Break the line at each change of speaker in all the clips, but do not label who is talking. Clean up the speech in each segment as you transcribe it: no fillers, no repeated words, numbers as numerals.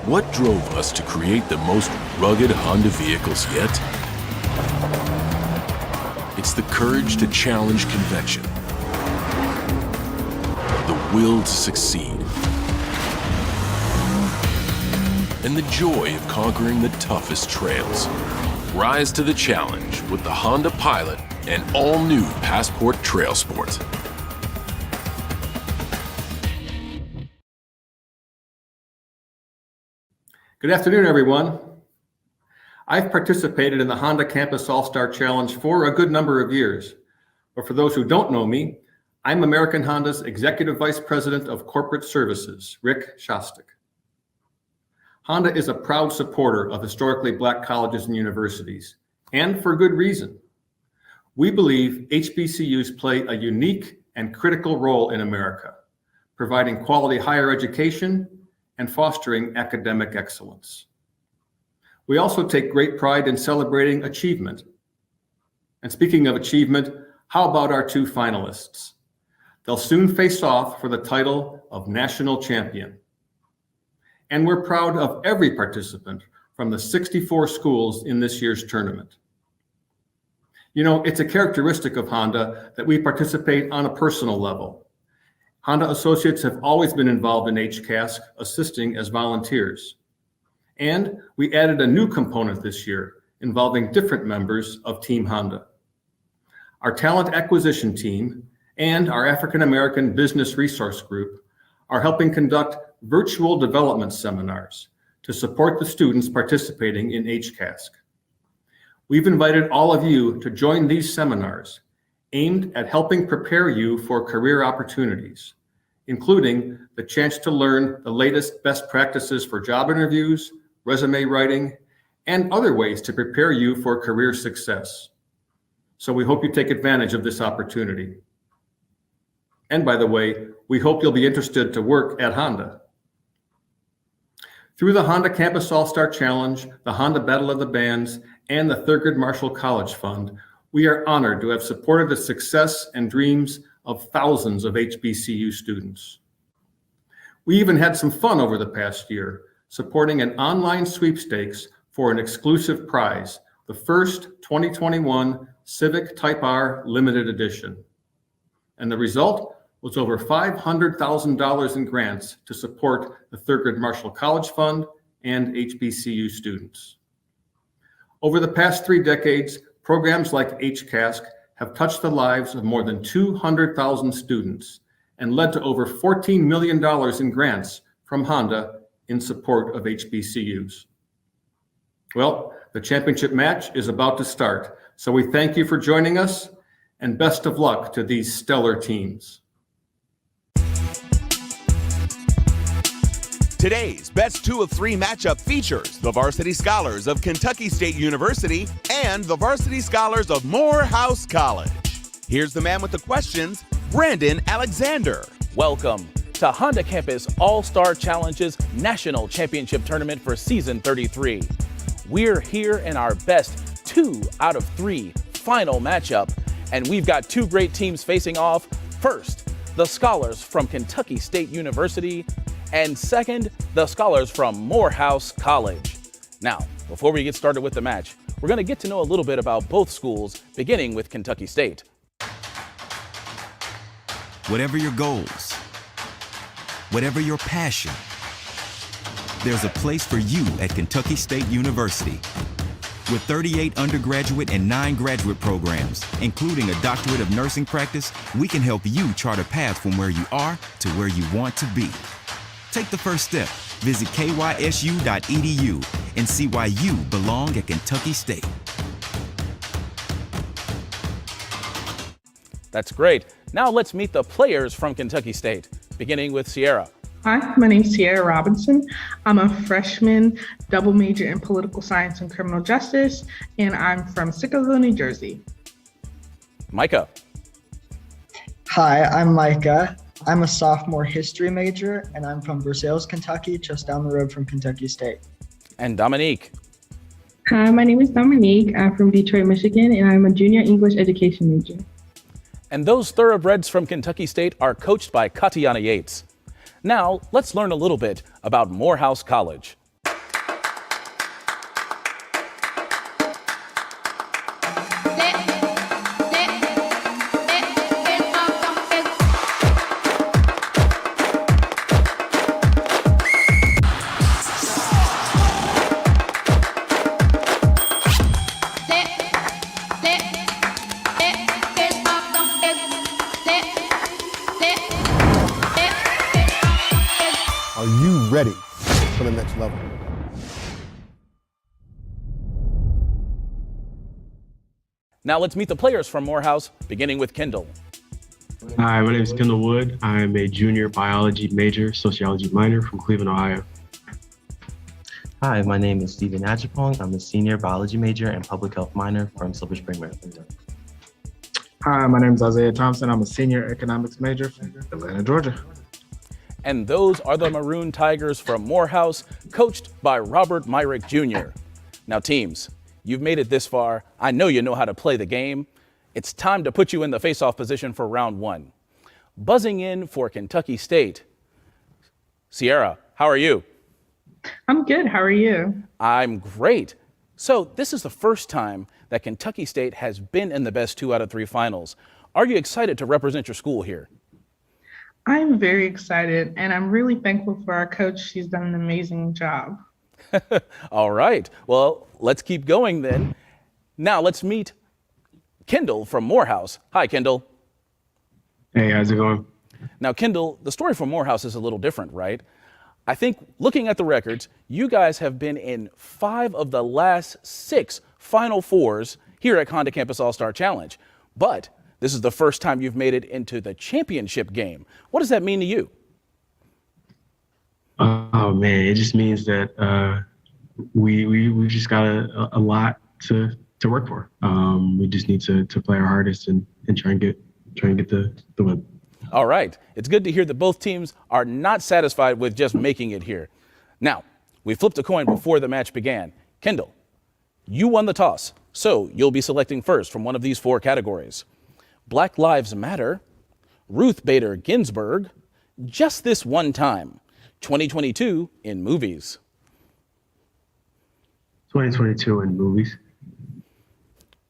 What drove us to create the most rugged Honda vehicles yet? It's the courage to challenge convention, the will to succeed, and the joy of conquering the toughest trails. Rise to the challenge with the Honda Pilot and all-new Passport Trail Sport.
Good afternoon, everyone. I've participated in the Honda Campus All-Star Challenge for a good number of years. But for those who don't know me, I'm American Honda's Executive Vice President of Corporate Services, Rick Shostak. Honda is a proud supporter of historically Black colleges and universities, and for good reason. We believe HBCUs play a unique and critical role in America, providing quality higher education and fostering academic excellence. We also take great pride in celebrating achievement. And speaking of achievement, how about our two finalists? They'll soon face off for the title of National Champion. And we're proud of every participant from the 64 schools in this year's tournament. You know, it's a characteristic of Honda that we participate on a personal level. Honda associates have always been involved in HCASC, assisting as volunteers. And we added a new component this year, involving different members of Team Honda. Our talent acquisition team and our African American Business Resource Group are helping conduct virtual development seminars to support the students participating in HCASC. We've invited all of you to join these seminars aimed at helping prepare you for career opportunities, including the chance to learn the latest best practices for job interviews, resume writing, and other ways to prepare you for career success. So we hope you take advantage of this opportunity. And by the way, we hope you'll be interested to work at Honda. Through the Honda Campus All-Star Challenge, the Honda Battle of the Bands, and the Thurgood Marshall College Fund, we are honored to have supported the success and dreams of thousands of HBCU students. We even had some fun over the past year, supporting an online sweepstakes for an exclusive prize, the first 2021 Civic Type R Limited Edition. And the result was over $500,000 in grants to support the Thurgood Marshall College Fund and HBCU students. Over the past 3 decades, programs like HCASC have touched the lives of more than 200,000 students and led to over $14 million in grants from Honda in support of HBCUs. Well, the championship match is about to start, so we thank you for joining us and best of luck to these stellar teams.
Today's Best 2 of 3 matchup features the Varsity Scholars of Kentucky State University and the Varsity Scholars of Morehouse College. Here's the man with the questions, Brandon Alexander.
Welcome to Honda Campus All-Star Challenge's National Championship Tournament for Season 33. We're here in our best 2 out of 3 final matchup, and we've got 2 great teams facing off. First, the Scholars from Kentucky State University, and second, the Scholars from Morehouse College. Now, before we get started with the match, we're going to get to know a little bit about both schools, beginning with Kentucky State.
Whatever your goals, whatever your passion, there's a place for you at Kentucky State University. With 38 undergraduate and 9 graduate programs, including a doctorate of nursing practice, we can help you chart a path from where you are to where you want to be. Take the first step. Visit kysu.edu and see why you belong at Kentucky State.
That's great. Now let's meet the players from Kentucky State, beginning with Sierra.
Hi, my name is Sierra Robinson. I'm a freshman, double major in political science and criminal justice, and I'm from Sickaville, New Jersey.
Micah.
Hi, I'm Micah. I'm a sophomore history major, and I'm from Versailles, Kentucky, just down the road from Kentucky State.
And Dominique.
Hi, my name is Dominique. I'm from Detroit, Michigan, and I'm a junior English education major.
And those thoroughbreds from Kentucky State are coached by Katiana Yates. Now, let's learn a little bit about Morehouse College.
to the next level.
Now let's meet the players from Morehouse, beginning with Kendall.
Hi, my name is Kendall Wood. I am a junior biology major, sociology minor from Cleveland, Ohio.
Hi, my name is Stephen Achapong. I'm a senior biology major and public health minor from Silver Spring, Maryland.
Hi, my name is Isaiah Thompson. I'm a senior economics major from Atlanta, Georgia.
And those are the Maroon Tigers from Morehouse, coached by Robert Myrick Jr. Now teams, you've made it this far. I know you know how to play the game. It's time to put you in the face-off position for round one. Buzzing in for Kentucky State. Sierra, how are you?
I'm good. How are you?
I'm great. So this is the first time that Kentucky State has been in the best 2 out of 3 finals. Are you excited to represent your school here?
I'm very excited, and I'm really thankful for our coach. She's done an amazing job.
All right. Well, let's keep going then. Now let's meet Kendall from Morehouse. Hi, Kendall.
Hey, how's it going?
Now, Kendall, the story from Morehouse is a little different, right? I think looking at the records, you guys have been in 5 of the last 6 Final Fours here at Honda Campus All-Star Challenge. But this is the first time you've made it into the championship game. What does that mean to you?
Oh man, it just means that we just got a lot to work for. We just need to play our hardest and try and get the win.
All right. It's good to hear that both teams are not satisfied with just making it here. Now, we flipped a coin before the match began. Kendall, you won the toss, so you'll be selecting first from one of these 4 categories. Black Lives Matter, Ruth Bader Ginsburg, Just This One Time, 2022 in movies.
2022 in movies.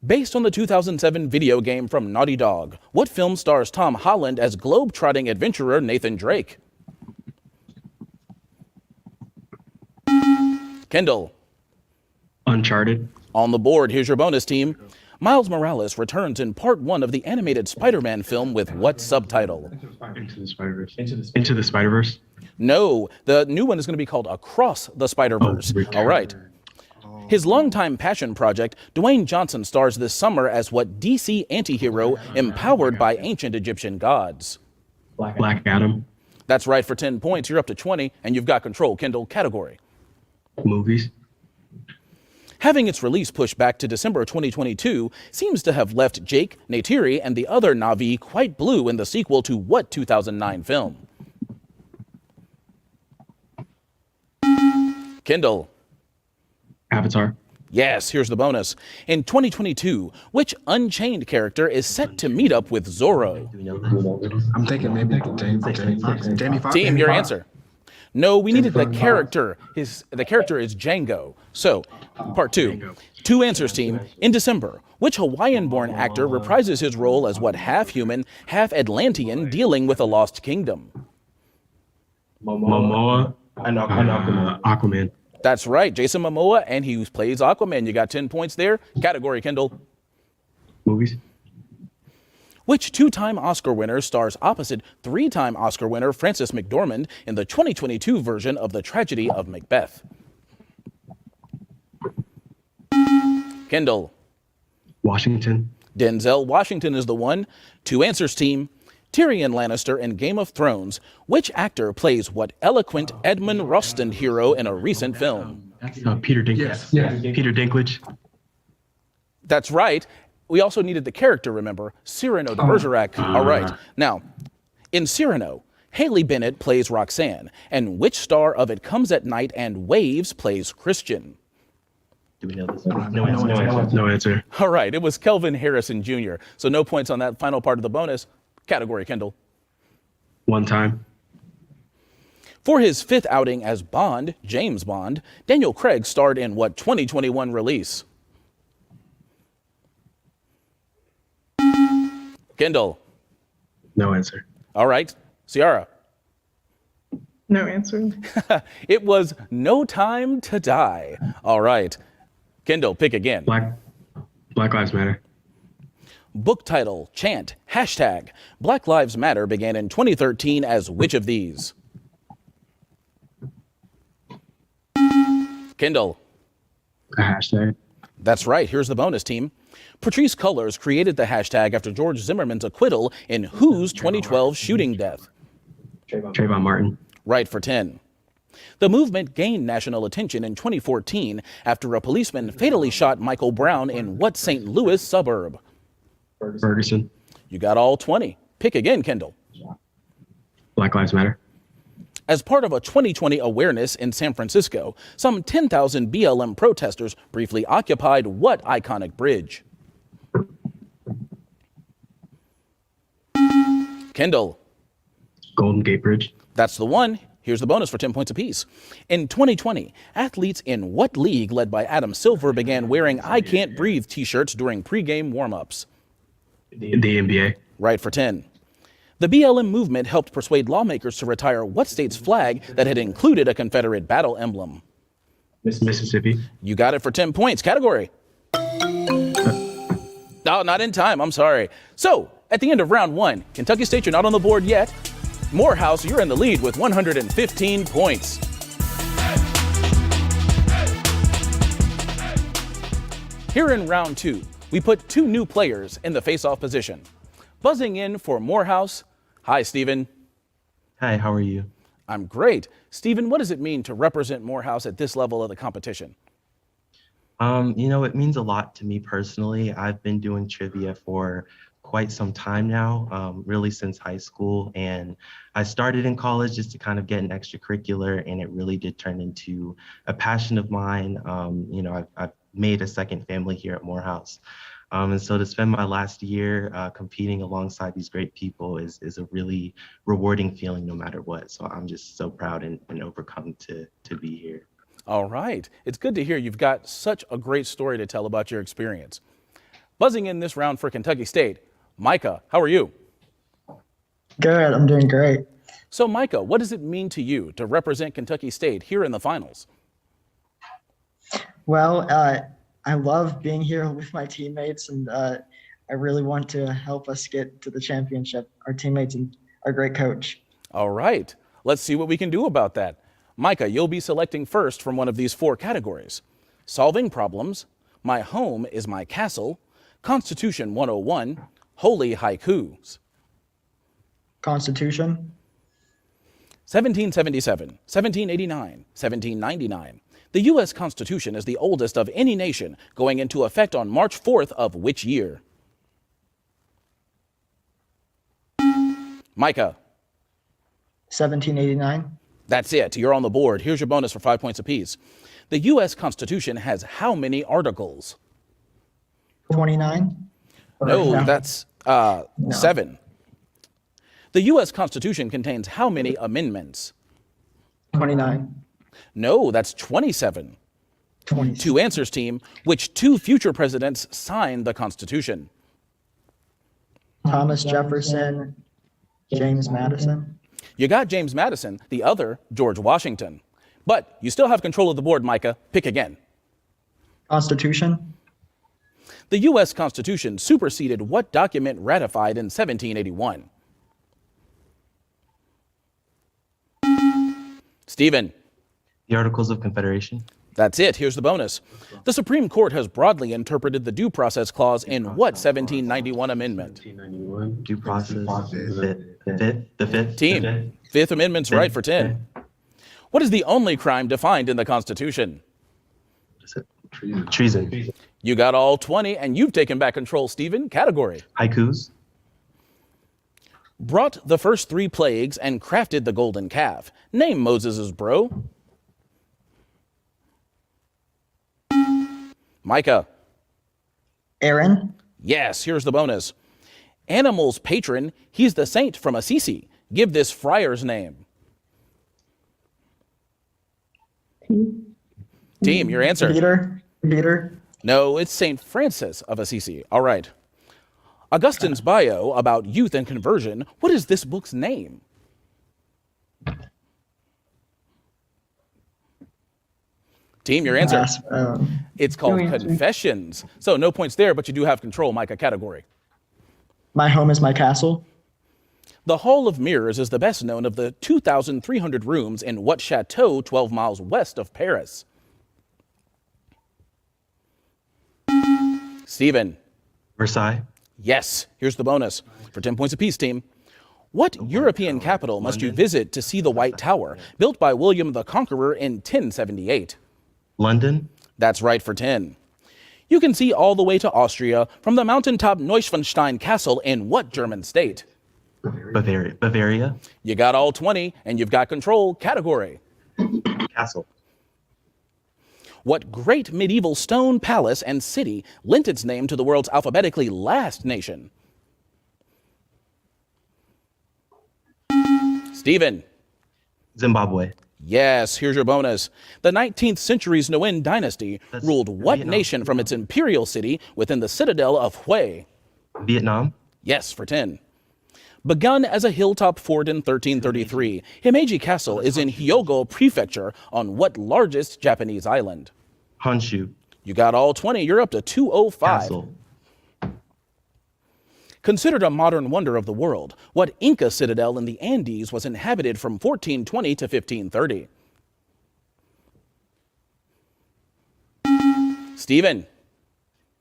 Based on the 2007 video game from Naughty Dog, what film stars Tom Holland as globe-trotting adventurer Nathan Drake? Kendall.
Uncharted.
On the board, here's your bonus team. Miles Morales returns in part 1 of the animated Spider-Man film with what subtitle?
Into the Spider-Verse. Into the Spider-Verse.
No, the new one is going to be called Across the Spider-Verse. All right. His longtime passion project, Dwayne Johnson stars this summer as what DC antihero empowered by ancient Egyptian gods?
Black Adam.
That's right for 10 points. You're up to 20, and you've got control. Kendall, category.
Movies.
Having its release pushed back to December 2022 seems to have left Jake, Neytiri, and the other Na'vi quite blue in the sequel to what 2009 film? Kendall.
Avatar.
Yes, here's the bonus. In 2022, which Unchained character is set to meet up with Zorro?
I'm thinking maybe Jamie Foxx.
Team, your answer. No, we needed the character. The character is Django. So, part 2. 2 answers, team. In December, which Hawaiian-born actor reprises his role as what half-human, half-Atlantean dealing with a lost kingdom?
Momoa. Aquaman.
That's right, Jason Momoa, and he plays Aquaman. You got 10 points there. Category, Kendall.
Movies.
Which 2-time Oscar winner stars opposite 3-time Oscar winner Frances McDormand in the 2022 version of The Tragedy of Macbeth? Kendall.
Washington.
Denzel Washington is the one. 2 answers, team. Tyrion Lannister in Game of Thrones. Which actor plays what eloquent Edmund Rostand hero in a recent film?
Peter Dinklage. Yes. Peter Dinklage.
That's right. We also needed the character, remember? Cyrano de Bergerac. All right. Now, in Cyrano, Haley Bennett plays Roxanne. And which star of It Comes at Night and Waves plays Christian?
Do we know this?
No answer.
All right. It was Kelvin Harrison Jr. So no points on that final part of the bonus. Category, Kendall.
One time.
For his 5th outing as Bond, James Bond, Daniel Craig starred in what 2021 release? Kendall.
No answer.
All right. Ciara.
No answer.
It was No Time to Die. All right. Kendall, pick again.
Black Lives Matter.
Book title, chant, hashtag. Black Lives Matter began in 2013 as which of these? Kendall.
A hashtag.
That's right. Here's the bonus, team. Patrice Cullors created the hashtag after George Zimmerman's acquittal in whose 2012 shooting death?
Trayvon Martin.
Right for 10. The movement gained national attention in 2014 after a policeman fatally shot Michael Brown in what St. Louis suburb?
Ferguson.
You got all 20. Pick again, Kendall.
Black Lives Matter.
As part of a 2020 awareness in San Francisco, some 10,000 BLM protesters briefly occupied what iconic bridge? Kendall.
Golden Gate Bridge.
That's the one. Here's the bonus for 10 points apiece. In 2020, athletes in what league led by Adam Silver began wearing I Can't Breathe t-shirts during pregame warm-ups?
The NBA.
Right for 10. The BLM movement helped persuade lawmakers to retire what state's flag that had included a Confederate battle emblem?
Mississippi.
You got it for 10 points. Category. No, not in time. I'm sorry. So, at the end of round 1, Kentucky State, you're not on the board yet. Morehouse, you're in the lead with 115 points. Here in round 2, we put 2 new players in the face-off position. Buzzing in for Morehouse. Hi, Stephen.
Hi, how are you?
I'm great. Stephen, what does it mean to represent Morehouse at this level of the competition?
It means a lot to me personally. I've been doing trivia for quite some time now, really since high school. And I started in college just to kind of get an extracurricular, and it really did turn into a passion of mine. I've made a second family here at Morehouse. And so to spend my last year competing alongside these great people is a really rewarding feeling no matter what. So I'm just so proud and overcome to be here.
All right. It's good to hear you've got such a great story to tell about your experience. Buzzing in this round for Kentucky State, Micah, how are you?
Good, I'm doing great.
So Micah, what does it mean to you to represent Kentucky State here in the finals?
Well, I love being here with my teammates, and I really want to help us get to the championship. Our teammates and our great coach.
All right. Let's see what we can do about that. Micah, you'll be selecting first from one of these 4 categories. Solving problems, my home is my castle, Constitution 101, holy haikus.
Constitution.
1777, 1789, 1799. The U.S. Constitution is the oldest of any nation, going into effect on March 4th of which year? Micah.
1789.
That's it. You're on the board. Here's your bonus for 5 points apiece. The U.S. Constitution has how many articles?
29.
No, that's 7. The U.S. Constitution contains how many amendments?
29.
No, that's 27.
20.
2 answers, team. Which 2 future presidents signed the Constitution?
Thomas Jefferson, James Madison.
You got James Madison, the other, George Washington. But you still have control of the board, Micah. Pick again.
Constitution.
The U.S. Constitution superseded what document ratified in 1781? Stephen.
The Articles of Confederation.
That's it. Here's the bonus. The Supreme Court has broadly interpreted the Due Process Clause in what 1791 amendment?
1791.
Due process. The fifth.
Team. Fifth Amendment's right for 10. What is the only crime defined in the Constitution?
Treason.
You got all 20, and you've taken back control, Stephen. Category.
Haikus.
Brought the first 3 plagues and crafted the golden calf. Name Moses' bro. Micah.
Aaron.
Yes, here's the bonus. Animal's patron, he's the saint from Assisi. Give this friar's name. Team, your answer.
Peter.
No, it's St. Francis of Assisi. All right. Augustine's bio about youth and conversion. What is this book's name? Team, your answer. It's called Confessions. So no points there, but you do have control, Micah. Category.
My home is my castle.
The Hall of Mirrors is the best known of the 2,300 rooms in what chateau 12 miles west of Paris? Steven.
Versailles.
Yes, here's the bonus for 10 points apiece, team. What European capital must you visit to see the White Tower, built by William the Conqueror in 1078?
London.
That's right for 10. You can see all the way to Austria from the mountaintop Neuschwanstein Castle in what German state?
Bavaria.
You got all 20, and you've got control. Category.
Castle.
What great medieval stone palace and city lent its name to the world's alphabetically last nation? Steven.
Zimbabwe.
Yes, here's your bonus. The 19th century's Nguyen dynasty ruled what nation from its imperial city within the citadel of Hue?
Vietnam.
Yes, for 10. Begun as a hilltop fort in 1333, Himeji Castle is in Hyogo Prefecture on what largest Japanese island?
Honshu.
You got all 20. You're up to 205.
Castle.
Considered a modern wonder of the world, what Inca citadel in the Andes was inhabited from 1420 to 1530? Steven.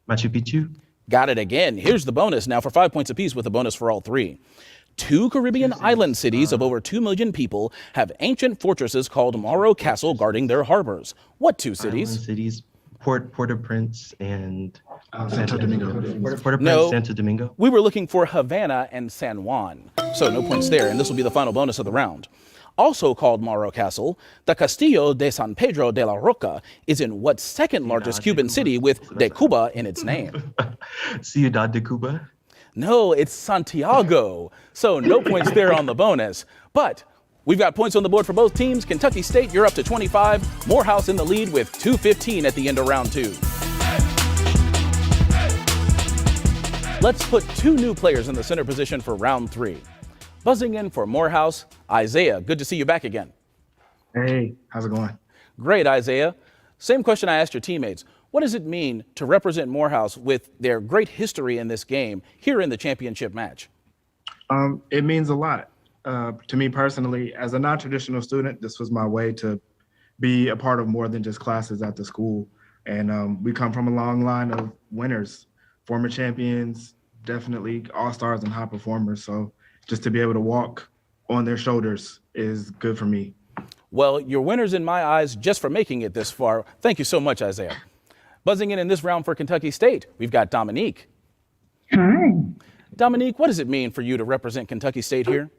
Machu Picchu.
Got it again. Here's the bonus now for 5 points apiece with a bonus for all three. 2 Caribbean island cities of over 2 million people have ancient fortresses called Morro Castle guarding their harbors. What 2 cities?
Island cities. Port-au-Prince and
Santo Domingo.
Port-au-Prince,
No.
Santo Domingo.
We were looking for Havana and San Juan. So no points there, and this will be the final bonus of the round. Also called Morro Castle, the Castillo de San Pedro de la Roca is in what second largest Cuban city with de Cuba in its name?
Ciudad de Cuba.
No, it's Santiago. So no points there on the bonus. But we've got points on the board for both teams. Kentucky State, you're up to 25. Morehouse in the lead with 2:15 at the end of round 2. Let's put 2 new players in the center position for round 3. Buzzing in for Morehouse, Isaiah. Good to see you back again.
Hey, how's it going?
Great, Isaiah. Same question I asked your teammates. What does it mean to represent Morehouse with their great history in this game here in the championship match?
It means a lot. To me personally, as a non-traditional student, this was my way to be a part of more than just classes at the school. And we come from a long line of winners, former champions, definitely all-stars and high performers. So just to be able to walk on their shoulders is good for me.
Well, you're winners in my eyes just for making it this far. Thank you so much, Isaiah. Buzzing in this round for Kentucky State, we've got Dominique.
Hi.
Dominique, what does it mean for you to represent Kentucky State here?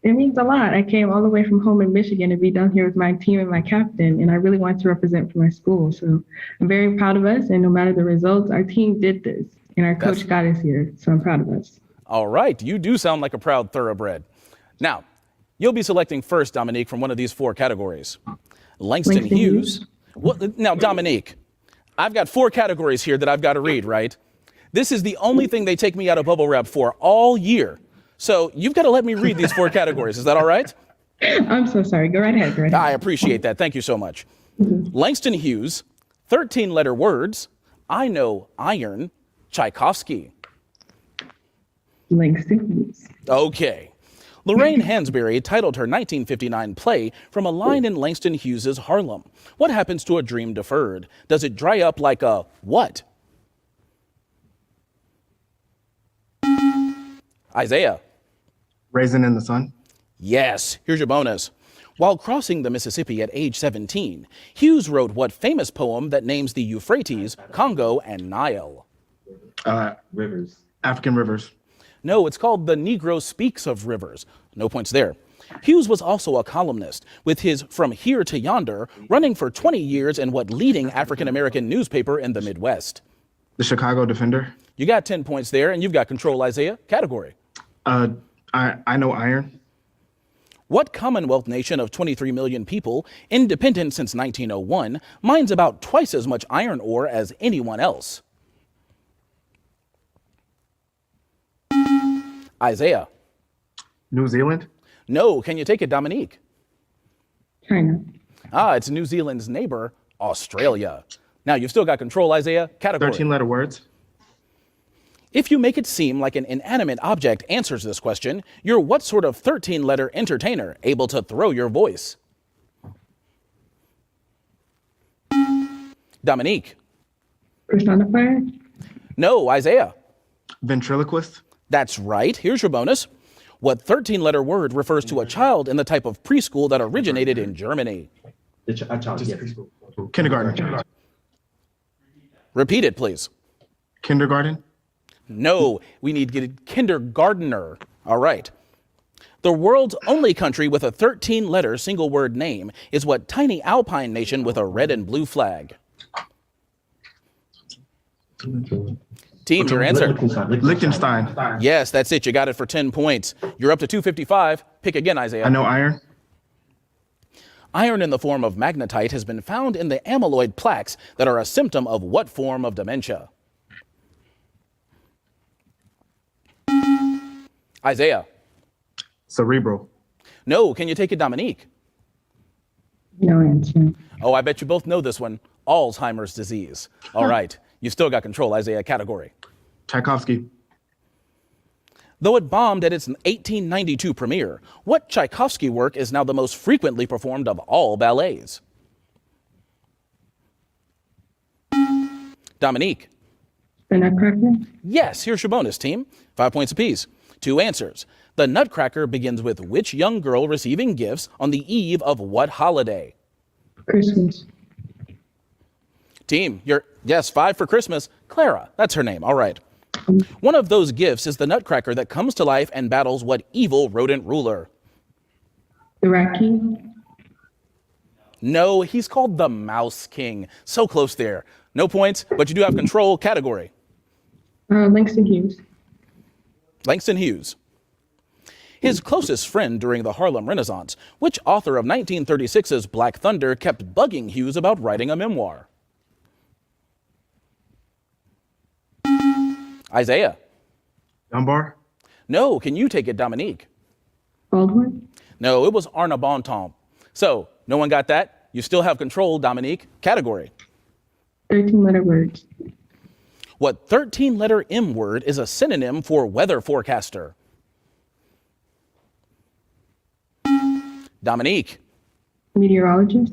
It means a lot. I came all the way from home in Michigan to be down here with my team and my captain, and I really want to represent for my school. So I'm very proud of us, and no matter the results, our team did this, and our coach got us here. So I'm proud of us.
All right, you do sound like a proud thoroughbred. Now, you'll be selecting first, Dominique, from one of these 4 categories. Langston Hughes. Well, now, Dominique, I've got 4 categories here that I've got to read, right? This is the only thing they take me out of bubble wrap for all year. So you've got to let me read these 4 categories. Is that all right?
I'm so sorry. Go right ahead. Go right ahead.
I appreciate that. Thank you so much. Langston Hughes, 13-letter words, I know iron, Tchaikovsky.
Langston Hughes.
Okay. Lorraine Hansberry titled her 1959 play from a line in Langston Hughes's Harlem. What happens to a dream deferred? Does it dry up like a what? Isaiah.
Raisin in the Sun.
Yes. Here's your bonus. While crossing the Mississippi at age 17, Hughes wrote what famous poem that names the Euphrates, Congo, and Nile?
Rivers. African rivers.
No, it's called The Negro Speaks of Rivers. No points there. Hughes was also a columnist, with his From Here to Yonder running for 20 years in what leading African-American newspaper in the Midwest?
The Chicago Defender.
You got 10 points there, and you've got control, Isaiah. Category.
I know iron.
What Commonwealth nation of 23 million people, independent since 1901, mines about twice as much iron ore as anyone else? Isaiah.
New Zealand.
No, can you take it, Dominique?
China.
It's New Zealand's neighbor, Australia. Now, you've still got control, Isaiah. Category.
13-letter words.
If you make it seem like an inanimate object answers this question, you're what sort of 13-letter entertainer able to throw your voice? Dominique.
Personified.
No, Isaiah.
Ventriloquist.
That's right. Here's your bonus. What 13-letter word refers to a child in the type of preschool that originated in Germany?
Kindergarten.
Repeat it, please.
Kindergarten.
No, we need to get kindergartner. All right. The world's only country with a 13-letter single-word name is what tiny alpine nation with a red and blue flag? Team, your answer.
Liechtenstein.
Yes, that's it. You got it for 10 points. You're up to 255. Pick again, Isaiah.
I know iron.
Iron in the form of magnetite has been found in the amyloid plaques that are a symptom of what form of dementia? Isaiah.
Cerebral.
No, can you take it, Dominique?
No answer.
Oh, I bet you both know this one. Alzheimer's disease. All right. You still got control, Isaiah. Category.
Tchaikovsky.
Though it bombed at its 1892 premiere, what Tchaikovsky work is now the most frequently performed of all ballets? Dominique.
The Nutcracker?
Yes, here's your bonus, team. 5 points apiece. 2 answers. The Nutcracker begins with which young girl receiving gifts on the eve of what holiday?
Christmas.
Team, yes, 5 for Christmas. Clara, that's her name. All right. One of those gifts is the Nutcracker that comes to life and battles what evil rodent ruler?
The Rat King?
No, he's called the Mouse King. So close there. No points, but you do have control. Category.
Langston Hughes.
Langston Hughes. His closest friend during the Harlem Renaissance, which author of 1936's Black Thunder kept bugging Hughes about writing a memoir? Isaiah.
Dunbar.
No, can you take it, Dominique?
Baldwin?
No, it was Arna Bontemps. So, no one got that? You still have control, Dominique. Category.
13-letter words.
What 13-letter M word is a synonym for weather forecaster? Dominique.
Meteorologist?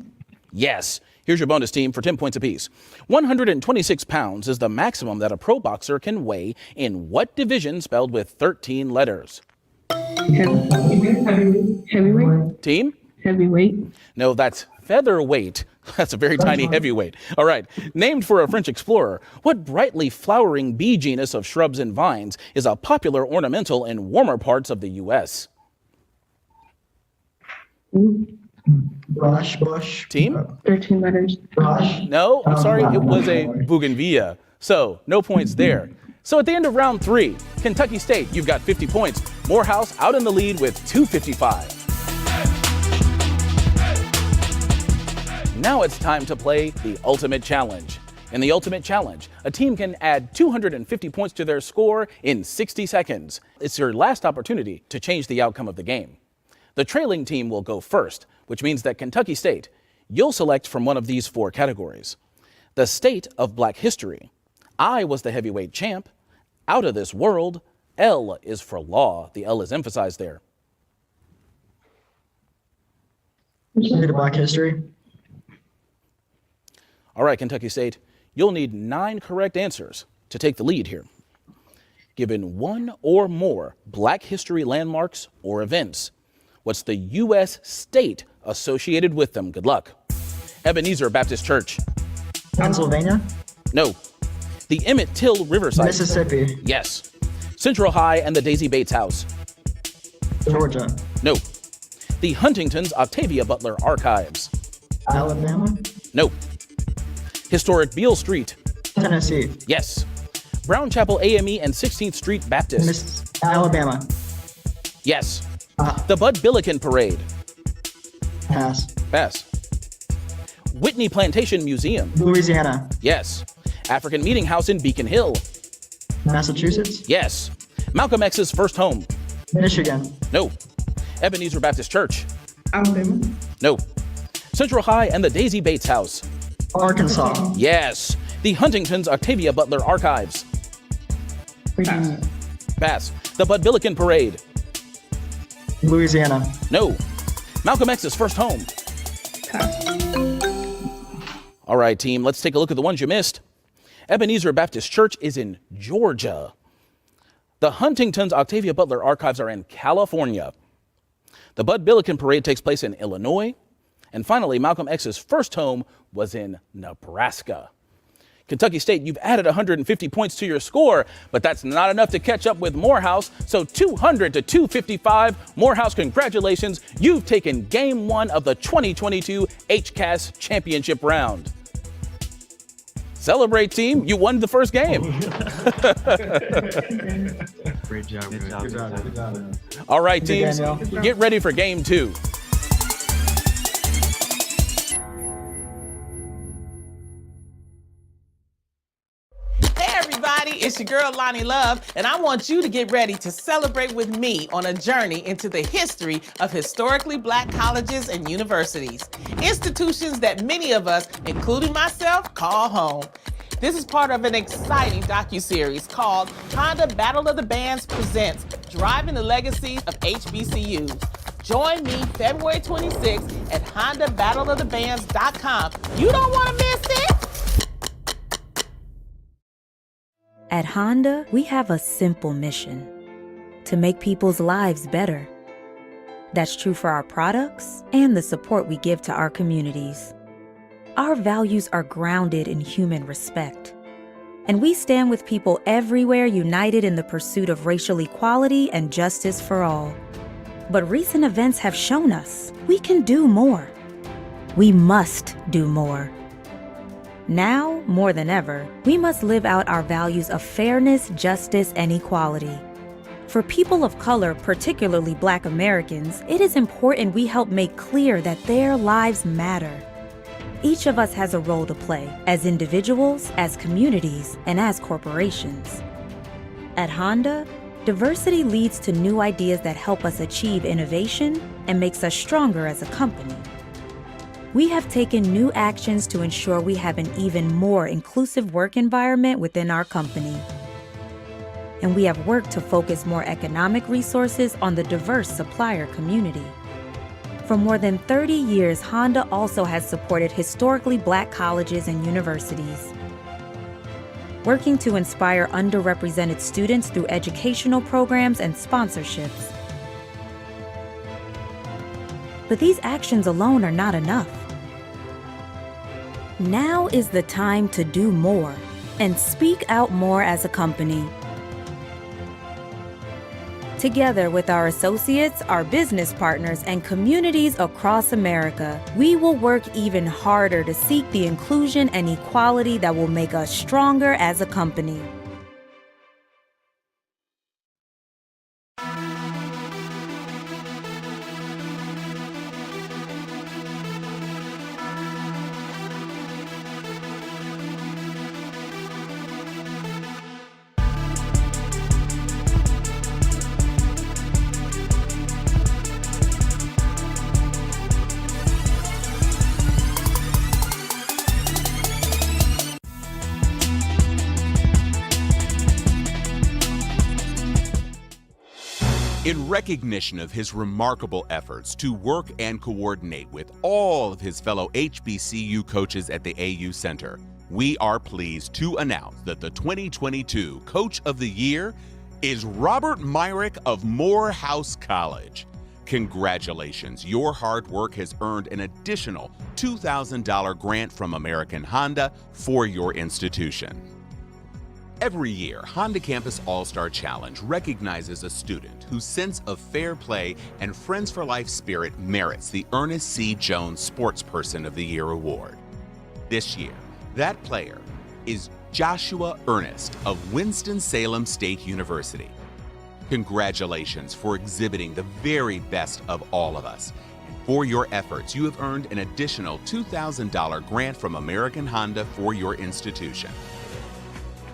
Yes. Here's your bonus, team, for 10 points apiece. 126 pounds is the maximum that a pro boxer can weigh in what division spelled with 13 letters?
Heavyweight?
Team?
Heavyweight.
No, that's featherweight. That's a very tiny heavyweight. All right. Named for a French explorer, what brightly flowering bee genus of shrubs and vines is a popular ornamental in warmer parts of the U.S.?
Bush.
Team?
13 letters.
No, I'm sorry. It was a bougainvillea. So no points there. So at the end of round 3, Kentucky State, you've got 50 points. Morehouse out in the lead with 255. Now it's time to play the Ultimate Challenge. In the Ultimate Challenge, a team can add 250 points to their score in 60 seconds. It's your last opportunity to change the outcome of the game. The trailing team will go first, which means that Kentucky State, you'll select from one of these 4 categories. The state of Black history. I was the heavyweight champ. Out of this world. L is for law. The L is emphasized there.
State of Black history.
All right, Kentucky State, you'll need 9 correct answers to take the lead here. Given 1 or more Black history landmarks or events, what's the U.S. state associated with them? Good luck. Ebenezer Baptist Church.
Pennsylvania.
No. The Emmett Till Riverside.
Mississippi.
Yes. Central High and the Daisy Bates House.
Georgia.
No. The Huntington's Octavia Butler Archives.
Alabama.
No. Historic Beale Street.
Tennessee.
Yes. Brown Chapel AME and 16th Street Baptist.
Alabama.
Yes. The Bud Billiken Parade.
Pass.
Pass. Whitney Plantation Museum.
Louisiana.
Yes. African Meeting House in Beacon Hill.
Massachusetts.
Yes. Malcolm X's first home.
Michigan.
No. Ebenezer Baptist Church.
Alabama.
No. Central High and the Daisy Bates House.
Arkansas.
Yes. The Huntington's Octavia Butler Archives.
Pass.
Pass. The Bud Billiken Parade.
Louisiana.
No. Malcolm X's first home.
Pass.
All right, team, let's take a look at the ones you missed. Ebenezer Baptist Church is in Georgia. The Huntington's Octavia Butler Archives are in California. The Bud Billiken Parade takes place in Illinois. And finally, Malcolm X's first home was in Nebraska. Kentucky State, you've added 150 points to your score, but that's not enough to catch up with Morehouse. So 200 to 255. Morehouse, congratulations. You've taken game 1 of the 2022 HCAS championship round. Celebrate, team. You won the first game.
Great job.
Good job.
All right, teams, get ready for game 2.
It's your girl, Lonnie Love, and I want you to get ready to celebrate with me on a journey into the history of historically Black colleges and universities, institutions that many of us, including myself, call home. This is part of an exciting docuseries called Honda Battle of the Bands Presents Driving the Legacies of HBCUs. Join me February 26th at HondaBattleOfTheBands.com. You don't want to miss it.
At Honda, we have a simple mission: to make people's lives better. That's true for our products and the support we give to our communities. Our values are grounded in human respect, and we stand with people everywhere united in the pursuit of racial equality and justice for all. But recent events have shown us we can do more. We must do more. Now, more than ever, we must live out our values of fairness, justice, and equality. For people of color, particularly Black Americans, it is important we help make clear that their lives matter. Each of us has a role to play, as individuals, as communities, and as corporations. At Honda, diversity leads to new ideas that help us achieve innovation and makes us stronger as a company. We have taken new actions to ensure we have an even more inclusive work environment within our company. And we have worked to focus more economic resources on the diverse supplier community. For more than 30 years, Honda also has supported historically Black colleges and universities, working to inspire underrepresented students through educational programs and sponsorships. But these actions alone are not enough. Now is the time to do more and speak out more as a company. Together with our associates, our business partners, and communities across America, we will work even harder to seek the inclusion and equality that will make us stronger as a company.
In recognition of his remarkable efforts to work and coordinate with all of his fellow HBCU coaches at the AU Center, we are pleased to announce that the 2022 Coach of the Year is Robert Myrick of Morehouse College. Congratulations, your hard work has earned an additional $2,000 grant from American Honda for your institution. Every year, Honda Campus All-Star Challenge recognizes a student whose sense of fair play and Friends for Life spirit merits the Ernest C. Jones Sportsperson of the Year award. This year, that player is Joshua Ernest of Winston-Salem State University. Congratulations for exhibiting the very best of all of us. And for your efforts, you have earned an additional $2,000 grant from American Honda for your institution.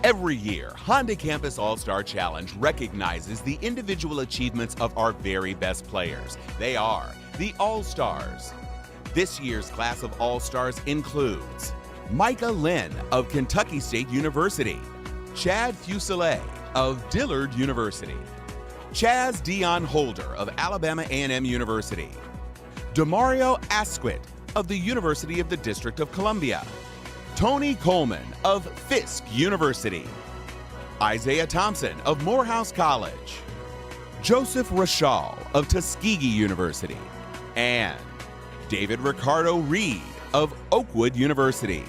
Every year, Honda Campus All-Star Challenge recognizes the individual achievements of our very best players. They are the All-Stars. This year's class of All-Stars includes Micah Lynn of Kentucky State University, Chad Fuselier of Dillard University, Chaz Dion Holder of Alabama A&M University, Demario Asquith of the University of the District of Columbia, Tony Coleman of Fisk University, Isaiah Thompson of Morehouse College, Joseph Rashal of Tuskegee University, and David Ricardo Reed of Oakwood University.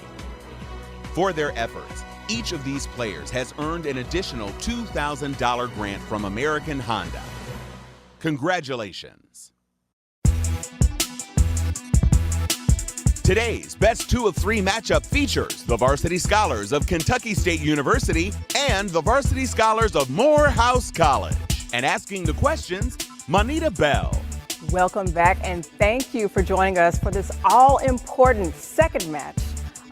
For their efforts, each of these players has earned an additional $2,000 grant from American Honda. Congratulations. Today's Best 2 of 3 matchup features the Varsity Scholars of Kentucky State University and the Varsity Scholars of Morehouse College. And asking the questions, Monita Bell.
Welcome back, and thank you for joining us for this all-important second match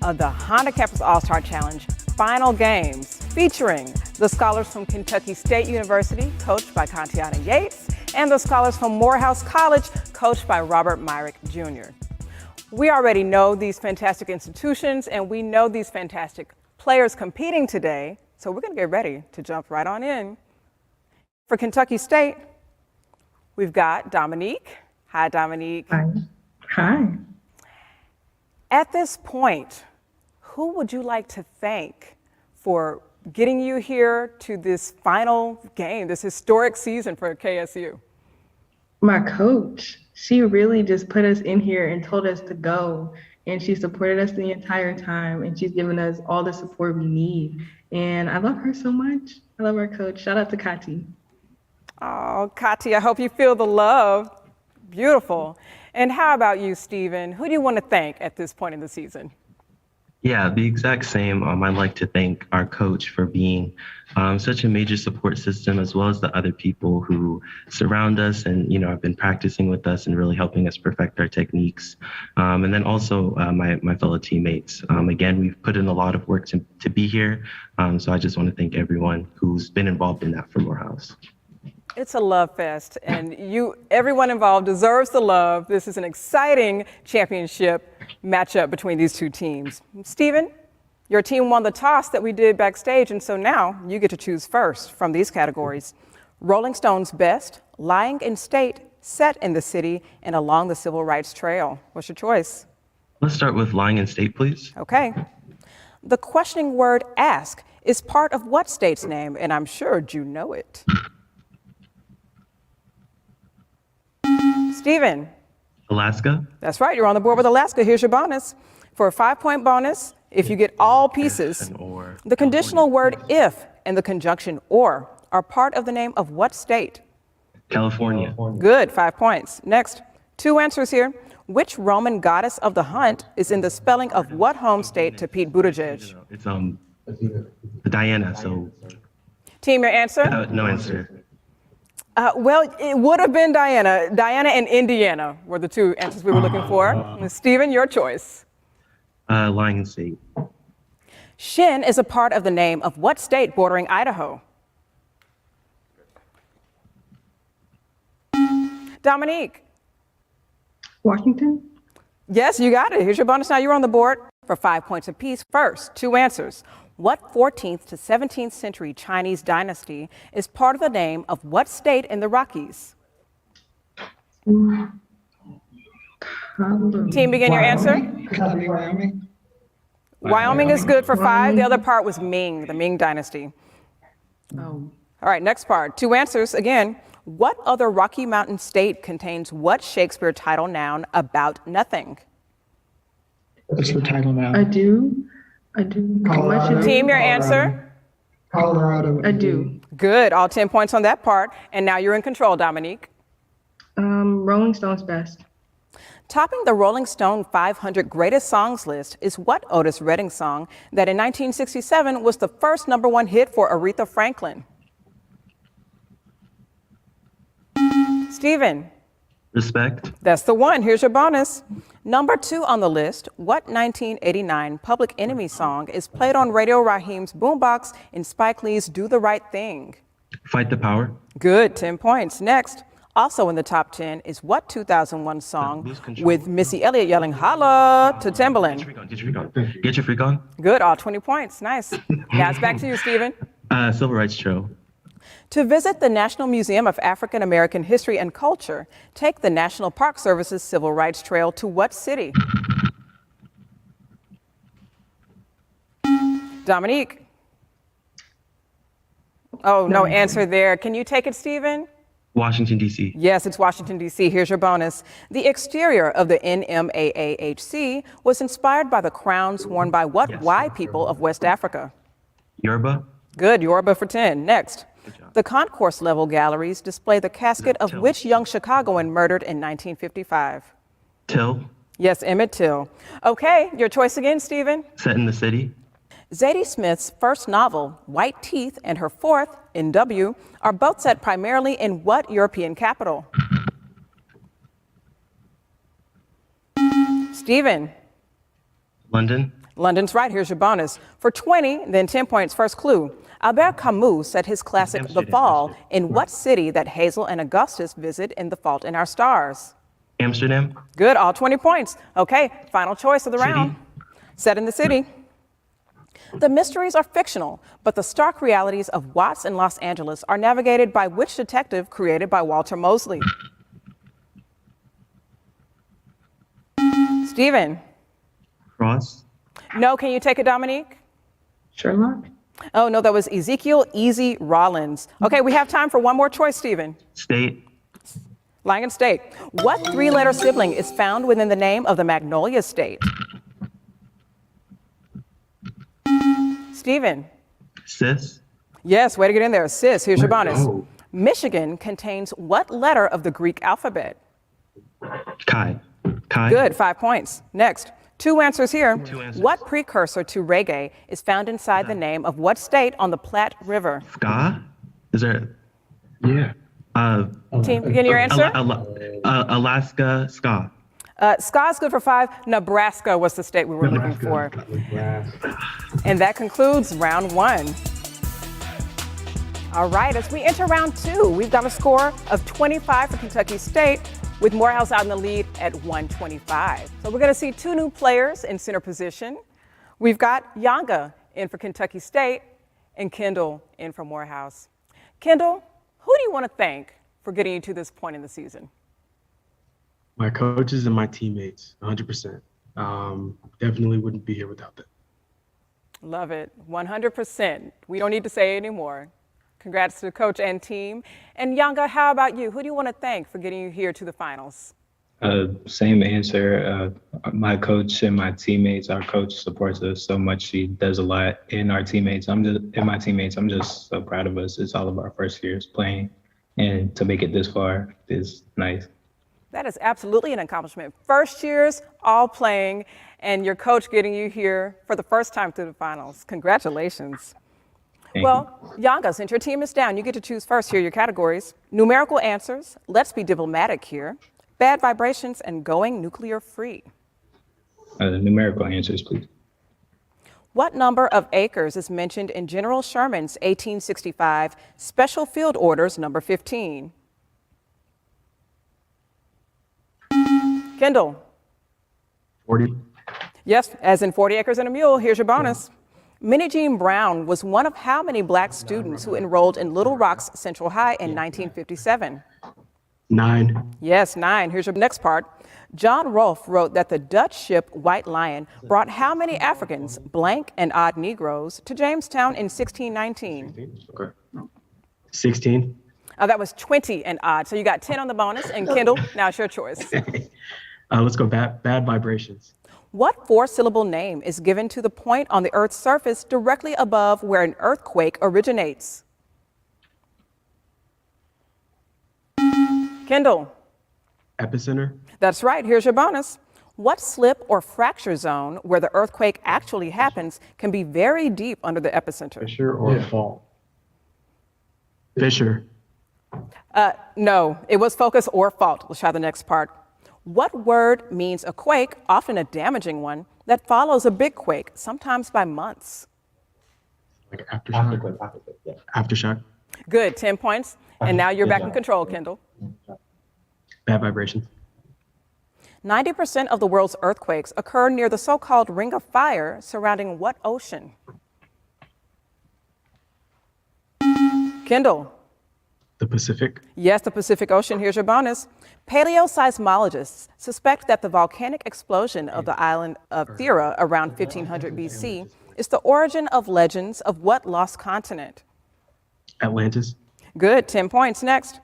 of the Honda Campus All-Star Challenge final games, featuring the Scholars from Kentucky State University, coached by Contiana Yates, and the Scholars from Morehouse College, coached by Robert Myrick Jr. We already know these fantastic institutions, and we know these fantastic players competing today, so we're going to get ready to jump right on in. For Kentucky State, we've got Dominique. Hi, Dominique.
Hi. Hi.
At this point, who would you like to thank for getting you here to this final game, this historic season for KSU?
My coach. She really just put us in here and told us to go. And she supported us the entire time. And she's given us all the support we need. And I love her so much. I love our coach. Shout out to Kati.
Oh, Kati, I hope you feel the love. Beautiful. And how about you, Stephen? Who do you want to thank at this point in the season?
Yeah, the exact same. I'd like to thank our coach for being such a major support system, as well as the other people who surround us and, have been practicing with us and really helping us perfect our techniques. And then also my fellow teammates. Again, we've put in a lot of work to be here. So I just want to thank everyone who's been involved in that for Morehouse.
It's a love fest, and everyone involved deserves the love. This is an exciting championship matchup between these two teams. Stephen, your team won the toss that we did backstage, and so now you get to choose first from these categories. Rolling Stone's Best, Lying in State, Set in the City, and Along the Civil Rights Trail. What's your choice?
Let's start with Lying in State, please.
Okay. The questioning word ask is part of what state's name? And I'm sure you know it. Stephen.
Alaska.
That's right, you're on the board with Alaska. Here's your bonus. For a 5-point bonus, if you get all pieces, the conditional word if and the conjunction or are part of the name of what state?
California.
Good, 5 points. Next, 2 answers here. Which Roman goddess of the hunt is in the spelling of what home state to Pete Buttigieg?
It's Diana, so.
Team, your answer?
No answer.
Well, it would have been Diana. Diana and Indiana were the 2 answers we were looking for. Stephen, your choice.
Lying in State.
Shin is a part of the name of what state bordering Idaho? Dominique.
Washington?
Yes, you got it. Here's your bonus now. You're on the board for 5 points apiece. First, 2 answers. What 14th to 17th century Chinese dynasty is part of the name of what state in the Rockies? Team, begin your answer.
Wyoming.
Wyoming is good for 5. The other part was Ming, the Ming dynasty.
Oh.
All right, next part. 2 answers again. What other Rocky Mountain state contains what Shakespeare title noun about nothing?
What's the title now?
I do.
Colorado.
Team, your answer.
Colorado.
I do.
Good, all 10 points on that part. And now you're in control, Dominique.
Rolling Stone's Best.
Topping the Rolling Stone 500 Greatest Songs list is what Otis Redding song that in 1967 was the first #1 hit for Aretha Franklin? Stephen.
Respect.
That's the one. Here's your bonus. Number 2 on the list, what 1989 Public Enemy song is played on Radio Raheem's boombox in Spike Lee's Do the Right Thing?
Fight the Power.
Good, 10 points. Next, also in the top 10 is what 2001 song with Missy Elliott yelling holla to Timbaland?
Get your freak on.
Good, all 20 points. Nice. Now it's back to you, Stephen.
Civil Rights Trail.
To visit the National Museum of African American History and Culture, take the National Park Service's Civil Rights Trail to what city? Dominique. Oh, no answer there. Can you take it, Stephen?
Washington, D.C.
Yes, it's Washington, D.C. Here's your bonus. The exterior of the NMAAHC was inspired by the crowns worn by what white people of West Africa?
Yoruba.
Good, Yoruba for 10. Next. The concourse level galleries display the casket of which young Chicagoan murdered in 1955?
Till.
Yes, Emmett Till. Okay, your choice again, Stephen.
Set in the city.
Zadie Smith's first novel, White Teeth, and her fourth, N.W., are both set primarily in what European capital? Stephen.
London.
London's right. Here's your bonus. For 20, then 10 points. First clue. Albert Camus set his classic The Fall in what city that Hazel and Augustus visit in The Fault in Our Stars?
Amsterdam.
Good, all 20 points. Okay, final choice of the round. Set in the city. The mysteries are fictional, but the stark realities of Watts and Los Angeles are navigated by which detective created by Walter Mosley? Stephen.
Cross.
No, can you take it, Dominique?
Sherlock?
Oh, no, that was Ezekiel Easy Rollins. Okay, we have time for one more choice, Stephen.
State.
Lying State. What three-letter sibling is found within the name of the Magnolia State? Stephen.
Sis.
Yes, way to get in there. Sis, here's your bonus. Michigan contains what letter of the Greek alphabet?
Chi. Chi.
Good, 5 points. Next, two answers here.
Two answers.
What precursor to reggae is found inside the name of what state on the Platte River?
Ska? Is there?
Yeah.
Team, begin your answer.
Alaska. Ska.
Ska is good for 5. Nebraska was the state we were looking for. And that concludes round 1. All right, as we enter round 2, we've got a score of 25 for Kentucky State, with Morehouse out in the lead at 125. So we're going to see 2 new players in center position. We've got Yanga in for Kentucky State and Kendall in for Morehouse. Kendall, who do you want to thank for getting you to this point in the season?
My coaches and my teammates, 100%. Definitely wouldn't be here without them.
Love it, 100%. We don't need to say anymore. Congrats to the coach and team. And Yanga, how about you? Who do you want to thank for getting you here to the finals?
Same answer. My coach and my teammates. Our coach supports us so much. She does a lot in our teammates. I'm just so proud of us. It's all of our first years playing, and to make it this far is nice.
That is absolutely an accomplishment. First years, all playing, and your coach getting you here for the first time through the finals. Congratulations. Well, Yanga, since your team is down, you get to choose first. Here are your categories. Numerical answers, let's be diplomatic here, bad vibrations, and going nuclear free.
Numerical answers, please.
What number of acres is mentioned in General Sherman's 1865 Special Field Orders number 15? Kendall.
40.
Yes, as in 40 acres and a mule. Here's your bonus. Minnie Jean Brown was one of how many black students who enrolled in Little Rock's Central High in 1957?
9.
Yes, 9. Here's your next part. John Rolfe wrote that the Dutch ship White Lion brought how many Africans, blank and odd Negroes, to Jamestown in 1619?
Okay. 16.
That was 20 and odd. So you got 10 on the bonus. And Kendall, now it's your choice.
Let's go bad vibrations.
What 4-syllable name is given to the point on the Earth's surface directly above where an earthquake originates? Kendall.
Epicenter.
That's right. Here's your bonus. What slip or fracture zone where the earthquake actually happens can be very deep under the epicenter?
Fissure or fault? Fissure.
No, it was focus or fault. Let's try the next part. What word means a quake, often a damaging one, that follows a big quake, sometimes by months?
Like aftershock. Aftershock.
Good, 10 points. And now you're back in control, Kendall.
Bad vibrations.
90% of the world's earthquakes occur near the so-called ring of fire surrounding what ocean? Kendall.
The Pacific.
Yes, the Pacific Ocean. Here's your bonus. Paleoseismologists suspect that the volcanic explosion of the island of Thera around 1500 BC is the origin of legends of what lost continent?
Atlantis.
Good, 10 points. Next.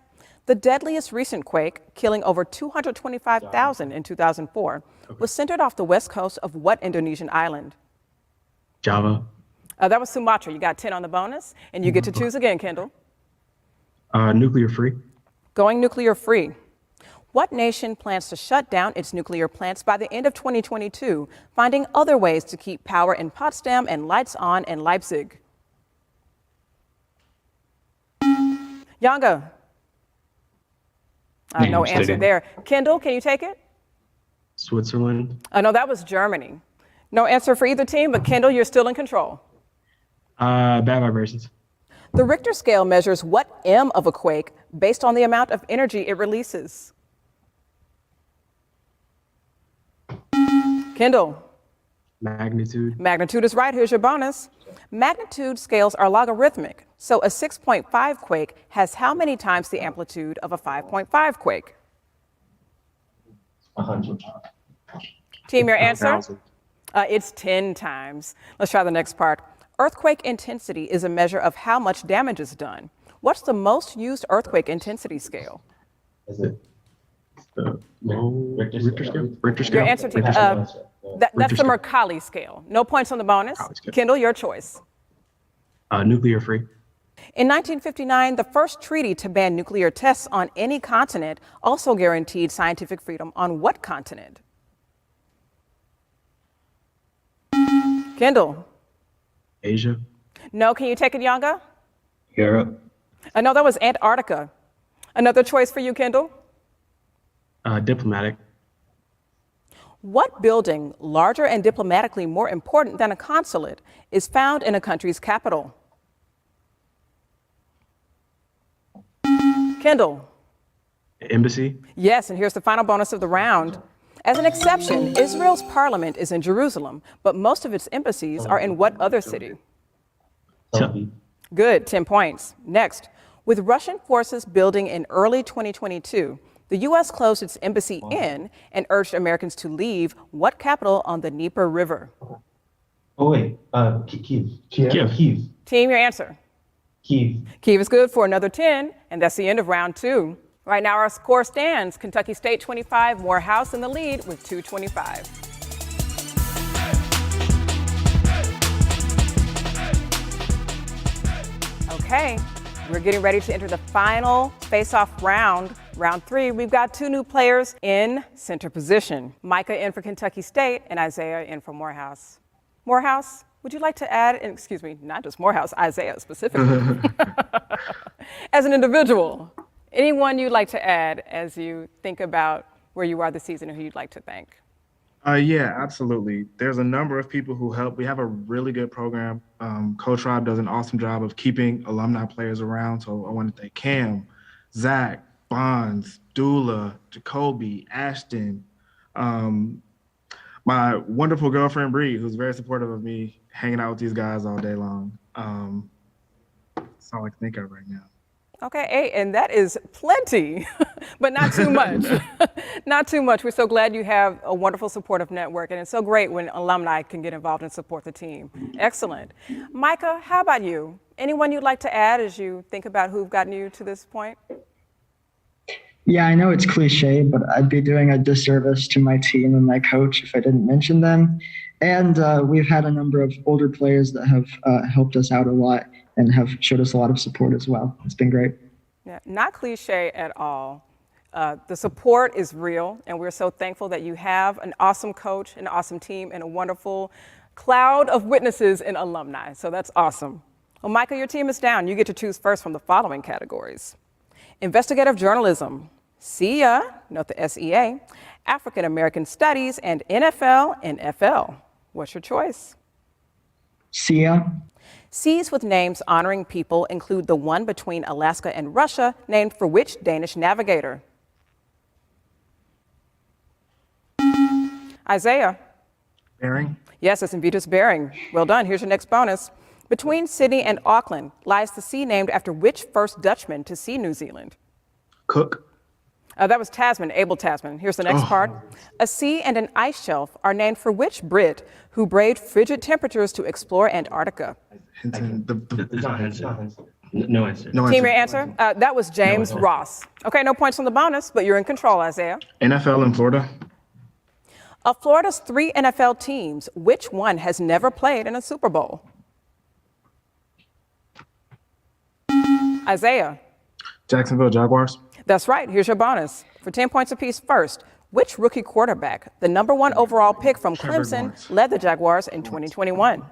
The deadliest recent quake, killing over 225,000 in 2004, was centered off the west coast of what Indonesian island?
Java.
That was Sumatra. You got 10 on the bonus, and you get to choose again, Kendall.
Nuclear free.
Going nuclear free. What nation plans to shut down its nuclear plants by the end of 2022, finding other ways to keep power in Potsdam and lights on in Leipzig? Yanga. No answer there. Kendall, can you take it?
Switzerland.
No, that was Germany. No answer for either team, but Kendall, you're still in control.
Bad vibrations.
The Richter scale measures what M of a quake based on the amount of energy it releases. Kendall.
Magnitude.
Magnitude is right. Here's your bonus. Magnitude scales are logarithmic, so a 6.5 quake has how many times the amplitude of a 5.5 quake?
100.
Team, your answer?
1,000.
It's 10 times. Let's try the next part. Earthquake intensity is a measure of how much damage is done. What's the most used earthquake intensity scale?
Is it the Richter scale? Richter scale?
Your answer, team. That's the Mercalli scale. No points on the bonus. Kendall, your choice.
Nuclear free.
In 1959, the first treaty to ban nuclear tests on any continent also guaranteed scientific freedom on what continent? Kendall.
Asia.
No, can you take it, Yanga?
Europe.
No, that was Antarctica. Another choice for you, Kendall?
Diplomatic.
What building, larger and diplomatically more important than a consulate, is found in a country's capital? Kendall.
Embassy.
Yes, and here's the final bonus of the round. As an exception, Israel's parliament is in Jerusalem, but most of its embassies are in what other city? Good, 10 points. Next, with Russian forces building in early 2022, the U.S. closed its embassy in and urged Americans to leave what capital on the Dnieper River?
Oh, wait, Kiev.
Kiev.
Team, your answer.
Kiev.
Kiev is good for another 10, and that's the end of round 2. Right now, our score stands. Kentucky State 25, Morehouse in the lead with 225. Okay, we're getting ready to enter the final face-off round. Round 3, we've got 2 new players in center position. Micah in for Kentucky State and Isaiah in for Morehouse. Morehouse, would you like to add, and excuse me, not just Morehouse, Isaiah specifically, as an individual, anyone you'd like to add as you think about where you are this season and who you'd like to thank?
Yeah, absolutely. There's a number of people who help. We have a really good program. Coach Rob does an awesome job of keeping alumni players around. So I want to thank Cam, Zach, Bonds, Dula, Jacoby, Ashton, my wonderful girlfriend, Bree, who's very supportive of me hanging out with these guys all day long. That's all I can think of right now.
Okay, hey, and that is plenty, but not too much. Not too much. We're so glad you have a wonderful supportive network, and it's so great when alumni can get involved and support the team. Excellent. Micah, how about you? Anyone you'd like to add as you think about who've gotten you to this point?
Yeah, I know it's cliche, but I'd be doing a disservice to my team and my coach if I didn't mention them. And we've had a number of older players that have helped us out a lot and have showed us a lot of support as well. It's been great.
Yeah, not cliche at all. The support is real, and we're so thankful that you have an awesome coach, an awesome team, and a wonderful cloud of witnesses and alumni. So that's awesome. Well, Michael, your team is down. You get to choose first from the following categories: investigative journalism, SEA, note the SEA, African American Studies, and NFL. What's your choice?
SEA.
Seas with names honoring people include the one between Alaska and Russia, named for which Danish navigator? Isaiah.
Bering.
Yes, it's in Vitus Bering. Well done. Here's your next bonus. Between Sydney and Auckland lies the sea named after which first Dutchman to see New Zealand?
Cook.
That was Tasman, Abel Tasman. Here's the next part. A sea and an ice shelf are named for which Brit who braved frigid temperatures to explore Antarctica?
Hinton,
It's not Henson. No answer.
no
Team,
answer.
your answer? That was James Ross. Okay, no points on the bonus, but you're in control, Isaiah.
NFL in Florida.
Of Florida's 3 NFL teams, which one has never played in a Super Bowl? Isaiah.
Jacksonville Jaguars.
That's right. Here's your bonus. For 10 points apiece first, which rookie quarterback, the #1 overall pick from Clemson, led the Jaguars in 2021?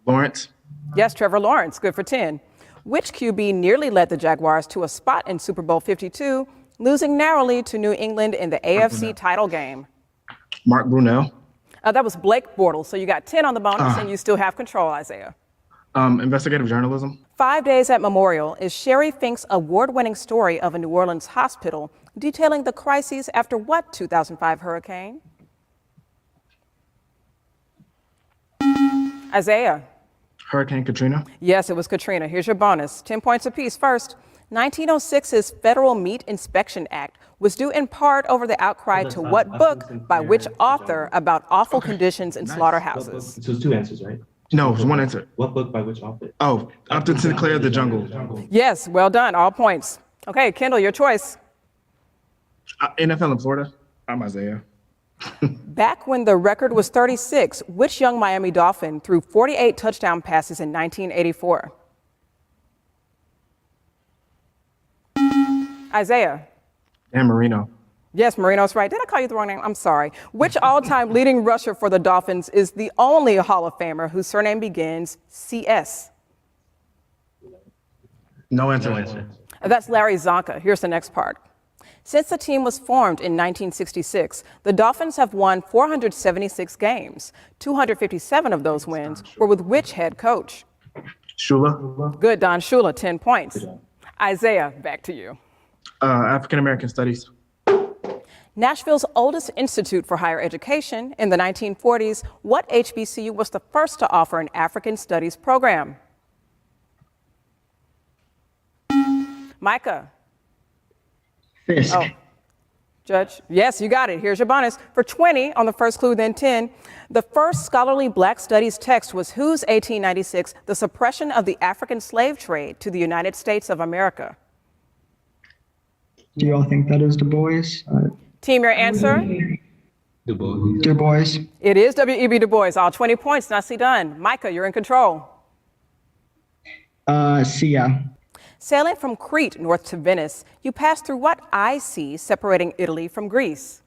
Lawrence.
Yes, Trevor Lawrence. Good for 10. Which QB nearly led the Jaguars to a spot in Super Bowl 52, losing narrowly to New England in the AFC title game?
Mark Brunell.
That was Blake Bortles. So you got 10 on the bonus, and you still have control, Isaiah.
Investigative journalism.
5 Days at Memorial is Sherry Fink's award-winning story of a New Orleans hospital detailing the crises after what 2005 hurricane? Isaiah.
Hurricane Katrina.
Yes, it was Katrina. Here's your bonus. 10 points apiece. First, 1906's Federal Meat Inspection Act was due in part over the outcry to what book by which author about awful conditions in slaughterhouses?
So it's 2 answers, right?
No, it's 1 answer.
What book by which author?
Oh, Upton Sinclair, The Jungle.
Yes, well done. All points. Okay, Kendall, your choice.
NFL in Florida. I'm Isaiah.
Back when the record was 36, which young Miami Dolphin threw 48 touchdown passes in 1984? Isaiah.
Dan Marino.
Yes, Marino's right. Did I call you the wrong name? I'm sorry. Which all-time leading rusher for the Dolphins is the only Hall of Famer whose surname begins CS?
No answer.
No answer.
That's Larry Zonka. Here's the next part. Since the team was formed in 1966, the Dolphins have won 476 games. 257 of those wins were with which head coach?
Shula.
Good, Don Shula, 10 points. Isaiah, back to you.
African American Studies.
Nashville's oldest institute for higher education, in the 1940s, what HBCU was the first to offer an African studies program? Micah.
Fisk.
Oh, Judge. Yes, you got it. Here's your bonus. For 20 on the first clue, then 10. The first scholarly Black studies text was whose 1896, The Suppression of the African Slave Trade to the United States of America?
Do you all think that is Du Bois?
Team, your answer?
Du Bois.
Du Bois.
It is W.E.B. Du Bois. All 20 points. Nicely done. Micah, you're in control.
Sia.
Sailing from Crete north to Venice, you pass through what sea separating Italy from Greece?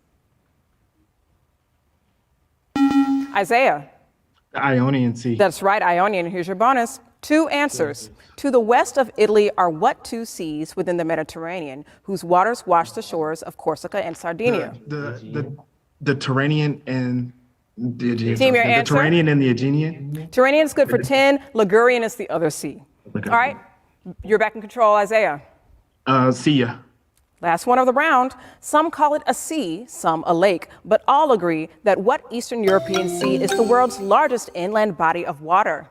Isaiah.
The Ionian Sea.
That's right, Ionian. Here's your bonus. 2 answers. To the west of Italy are what 2 seas within the Mediterranean, whose waters wash the shores of Corsica and Sardinia?
The Turanian and the Aegean.
Team, your
the
answer?
Turanian and the Aegean.
Turanian is good for 10. Ligurian is the other sea. All right, you're back in control, Isaiah.
Sia.
Last one of the round. Some call it a sea, some a lake, but all agree that what Eastern European sea is the world's largest inland body of water?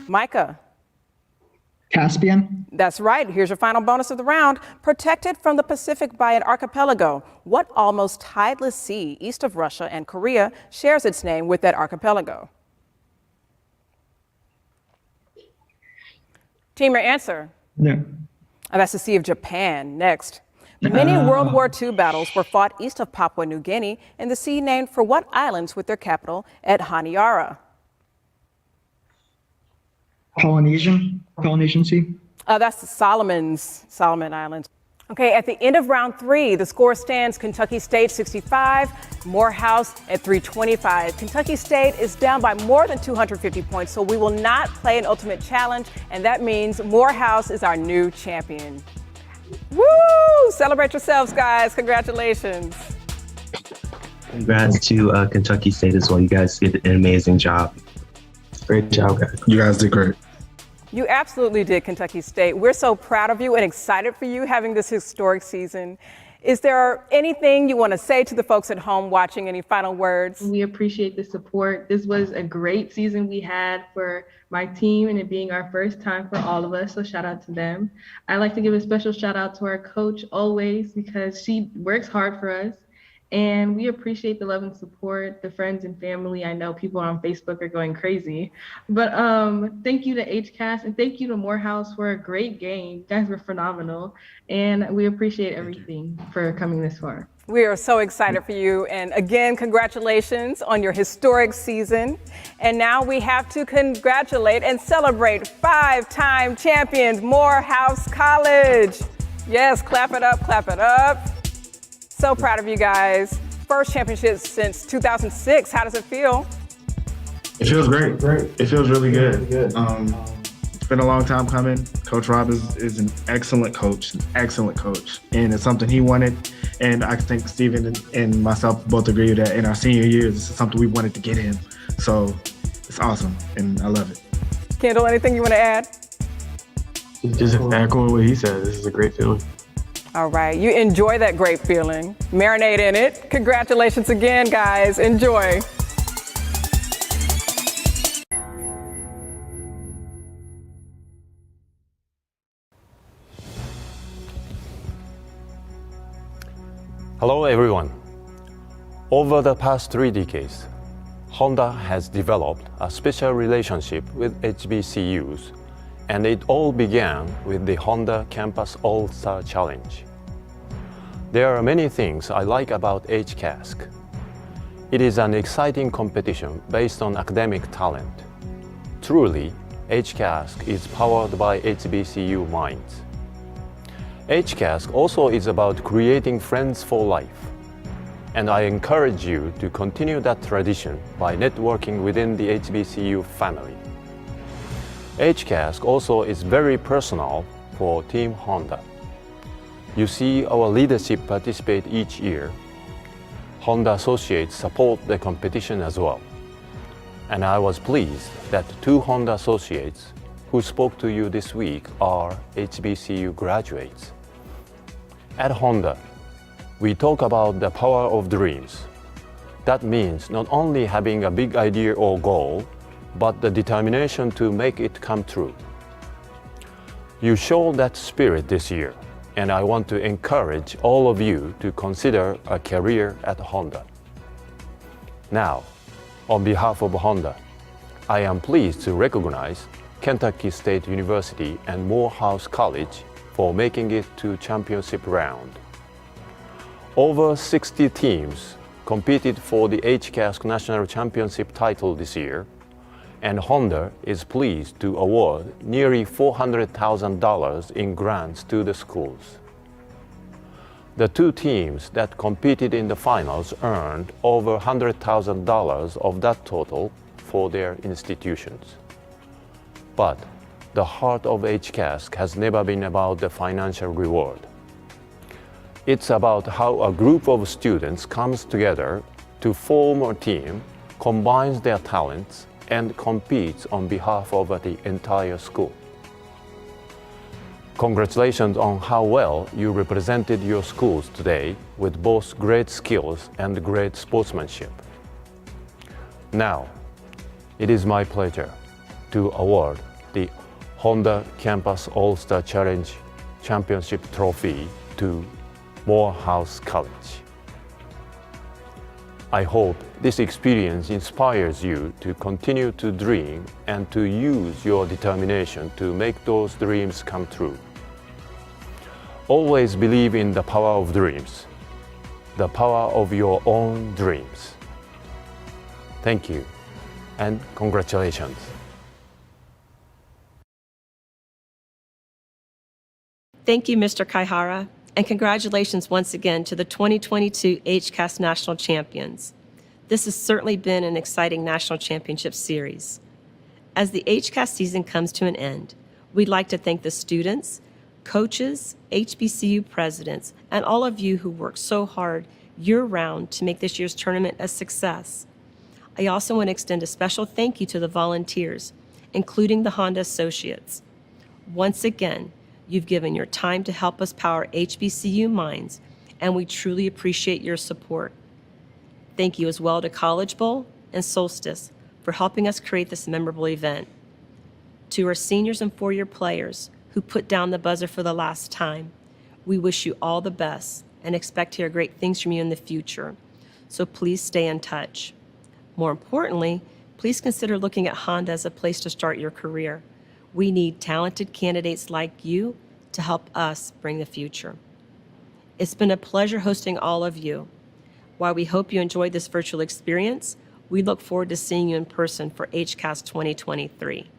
Micah.
Caspian.
That's right. Here's your final bonus of the round. Protected from the Pacific by an archipelago, what almost tideless sea east of Russia and Korea shares its name with that archipelago? Team, your answer?
No.
That's the Sea of Japan. Next. Many World War II battles were fought east of Papua New Guinea in the sea named for what islands with their capital at Honiara?
Polynesian Sea.
That's the Solomon Islands. Okay, at the end of round 3, the score stands Kentucky State 65, Morehouse at 325. Kentucky State is down by more than 250 points, so we will not play an ultimate challenge, and that means Morehouse is our new champion. Woo! Celebrate yourselves, guys. Congratulations.
Congrats to Kentucky State as well. You guys did an amazing job.
Great job, guys. You guys did great.
You absolutely did, Kentucky State. We're so proud of you and excited for you having this historic season. Is there anything you want to say to the folks at home watching? Any final words?
We appreciate the support. This was a great season we had for my team and it being our first time for all of us. So shout out to them. I'd like to give a special shout out to our coach always because she works hard for us. And we appreciate the love and support, the friends and family. I know people on Facebook are going crazy. But thank you to HCAS and thank you to Morehouse for a great game. You guys were phenomenal. And we appreciate everything for coming this far.
We are so excited for you. And again, congratulations on your historic season. And now we have to congratulate and celebrate 5-time champions, Morehouse College. Yes, clap it up, clap it up. So proud of you guys. First championship since 2006. How does it feel?
It feels great. It feels really good. It's been a long time coming. Coach Rob is an excellent coach, and it's something he wanted. And I think Steven and myself both agree that in our senior years, this is something we wanted to get in. So it's awesome, and I love it.
Kendall, anything you want to add?
Just echoing what he said, this is a great feeling.
All right, you enjoy that great feeling. Marinate in it. Congratulations again, guys. Enjoy.
Hello, everyone. Over the past 3 decades, Honda has developed a special relationship with HBCUs, and it all began with the Honda Campus All-Star Challenge. There are many things I like about HCASC. It is an exciting competition based on academic talent. Truly, HCASC is powered by HBCU minds. HCASC also is about creating friends for life, and I encourage you to continue that tradition by networking within the HBCU family. HCASC also is very personal for Team Honda. You see our leadership participate each year. Honda associates support the competition as well. And I was pleased that 2 Honda associates who spoke to you this week are HBCU graduates. At Honda, we talk about the power of dreams. That means not only having a big idea or goal, but the determination to make it come true. You showed that spirit this year, and I want to encourage all of you to consider a career at Honda. Now, on behalf of Honda, I am pleased to recognize Kentucky State University and Morehouse College for making it to championship round. Over 60 teams competed for the HCASC National Championship title this year, and Honda is pleased to award nearly $400,000 in grants to the schools. The 2 teams that competed in the finals earned over $100,000 of that total for their institutions. But the heart of HCASC has never been about the financial reward. It's about how a group of students comes together to form a team, combines their talents, and competes on behalf of the entire school. Congratulations on how well you represented your schools today with both great skills and great sportsmanship. Now, it is my pleasure to award the Honda Campus All-Star Challenge Championship Trophy to Morehouse College. I hope this experience inspires you to continue to dream and to use your determination to make those dreams come true. Always believe in the power of dreams, the power of your own dreams. Thank you, and congratulations.
Thank you, Mr. Kaihara, and congratulations once again to the 2022 HCASC National Champions. This has certainly been an exciting national championship series. As the HCASC season comes to an end, we'd like to thank the students, coaches, HBCU presidents, and all of you who worked so hard year-round to make this year's tournament a success. I also want to extend a special thank you to the volunteers, including the Honda Associates. Once again, you've given your time to help us power HBCU minds, and we truly appreciate your support. Thank you as well to College Bowl and Solstice for helping us create this memorable event. To our seniors and four-year players who put down the buzzer for the last time, we wish you all the best and expect to hear great things from you in the future. So please stay in touch. More importantly, please consider looking at Honda as a place to start your career. We need talented candidates like you to help us bring the future. It's been a pleasure hosting all of you. While we hope you enjoyed this virtual experience, we look forward to seeing you in person for HCAS 2023.